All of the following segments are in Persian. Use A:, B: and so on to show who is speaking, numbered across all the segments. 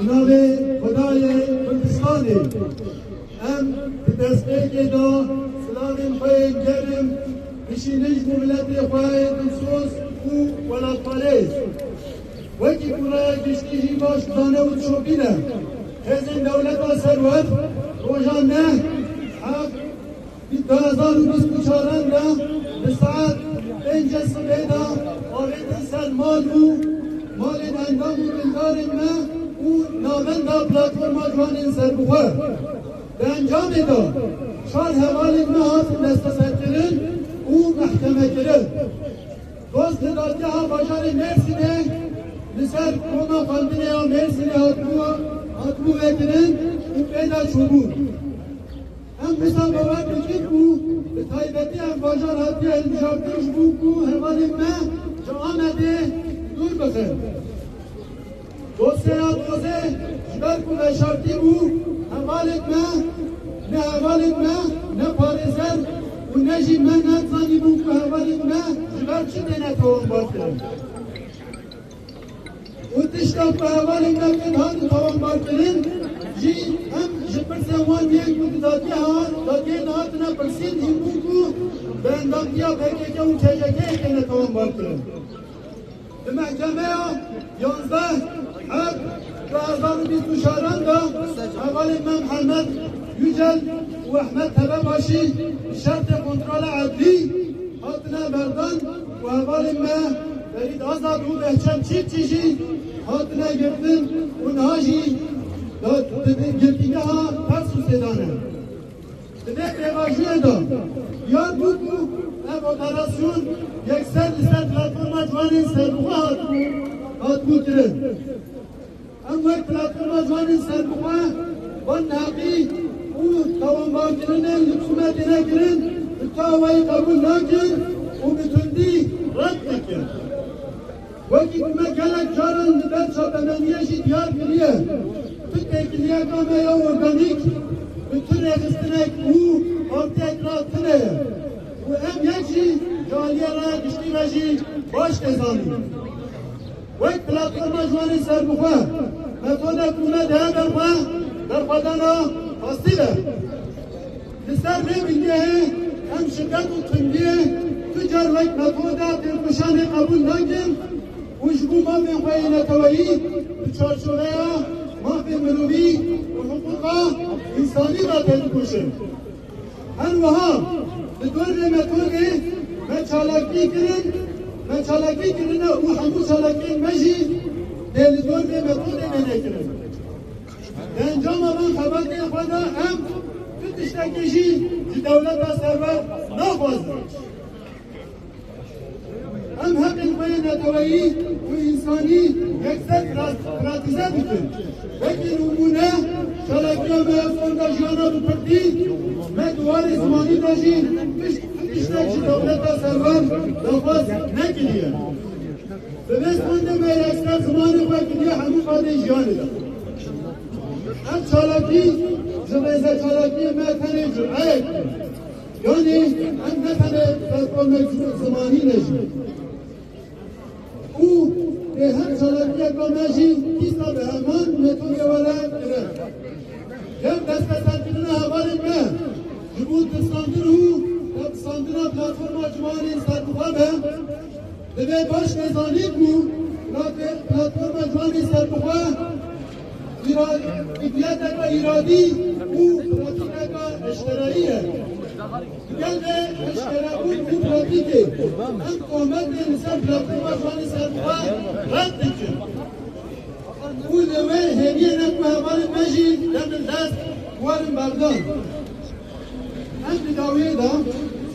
A: نام خدای کردستانی ام دستگیر که دا سلام خواهی گرم بشینش ملت خواهی دلسوز و ولاد پالیز وکی برای گشتیجی باش دانه و چوبینه هزین دولت و ثروت روزان نه حق 2024 را به ساعت 5 صبح دا آرد سر مال اندام و بلدار ما و نامن دا پلاتفورم جوان سر بخواه به انجام دا شار حوال ما هات نستسر کرن و محکمه کرن دوست دادی ها باشار مرسی ده لسر کونا خاندنه ها مرسی ده هاتمو بکرن و پیدا چوبون هم بسان باور بکید بو به تایبتی هم باشار هاتی انجابتش بو بو حوال ما جا آمده دور بخیر دوسته ها دوسته جبر کو بشارتی بو حوال ما نه حوال ما نه پارزر و نجی من نتزانی بو که حوال ما جبر چی دینه توان بار کرن و تشتاق به حوال ما که توان بار کرن جی هم جبر سوان یک بود دادی نهات نه پرسید این بو که به اندام دیا بگه که اون چجکه که نتوان بار کرن به محکمه ها 11 حق 2024 دا حوال من محمد yücel و احمد تباباشی شرط کنترل عدلی هاتنا بردان و حوال ما برید آزاد و بهچم چیزی هاتنا گرفتن اونها جی گرتیگه ها پس و سیدانه دبه پیغاجوه دا یاد بود که اب اپراسیون یکسر لسر پلاتفورم جوانی سربخواه هاتمو کرد اما یک پلاتفورم جوانی سربخواه وان حقی او توانبار کرنه حکومت نکرن اتاوی قبول نکن و بتوندی رد نکن وکی کمک کلک جارن در شابمانیشی دیار کریه تو تکلیه کامه یا ارگانیک bütün egistine bu ortaya krattine bu hem yekşi jaliyara güçlümeşi baş kazandı. Ve platforma jwani serbukha metoda kuna deha derpadana fasile. Lister ne bildiği hem şirket utundiye tüccar ve metoda tirkuşanı kabul nakin ujbu mavin fayine tavayi çarşuraya mahvin melubi hukuka insani را تدکوشن هر وها به دور متوگه من چالاکی کرن او همو چالاکی مجی دل دور متوگه منه کرن انجام من خبر دی خدا هم تشتکیشی دولت و ثروت نخواسته هم حق البین نتوایی و انسانی یکسر راتیزه بکن وکی نمونه شلکی و محفظ داشیانا بپردی من دوار زمانی داشی تشتکشی دولت و ثروت نخواست نکلیه به بس خونده به یکسر زمانی بکلیه همون قاده جیانه دا هم چالاکی جبیزه چالاکی محتنه جرعه یعنی هم نتنه پلاتفورم زمانی نشید او به هر چالاکی اقامشی کسا به همان متوگه والا گرفت یک دست بسندن حوال ما جبود دستاندن او دستاندن پلاتفورم جوانی سربخواه به باش نزانید بو پلاتفورم جوانی سربخواه ایدیت اگه ایرادی او پراتیک اگه اشتراییه گل اشتراکون او پراتیکه هم قومت نسان پلاتفورم جوانی سربخواه رد دکن او دوه همیه نکو حوال مجی دمن دست وارن بردان هم بداویه دا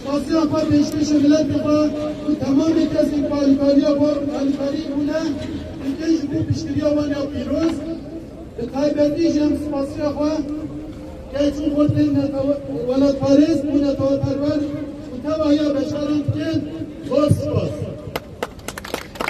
A: خاصی اپا پیشکش ملت بخوا و تمام کسی پالیکاری بونه اینکه جبو پیشکری آوان یا پیروز به تایبتی جم سپاسی اخوا که چون خودتین ولاد پاریس بونه تا پرور و تبایا بشارند که باز سپاس